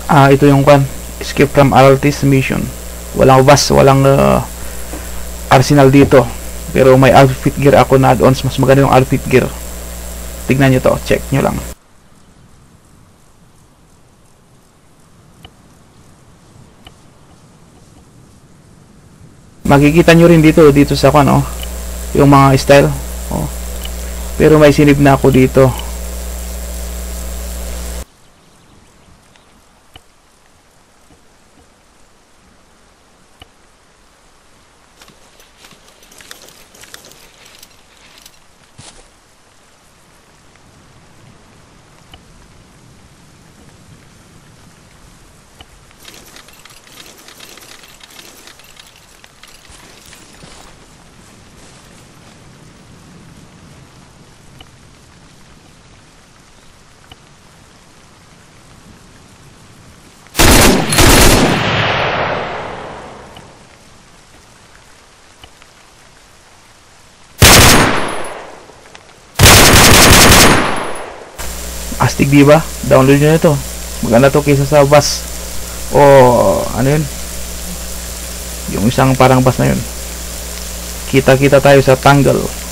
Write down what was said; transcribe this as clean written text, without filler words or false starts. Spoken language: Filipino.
Ito yung kan, escape from Altis mission. Walang bus, walang arsenal dito. Pero may outfit gear ako na add-ons. Mas maganda yung outfit gear. Tignan nyo to, check nyo lang. Makikita nyo rin dito sa kan, oh, yung mga style, oh. Pero may sinib na ako dito. Astig, diba? Download nyo na ito. Maganda to kaysa sa bus. O ano yun, yung isang parang bus na yun. Kita tayo sa Tangle.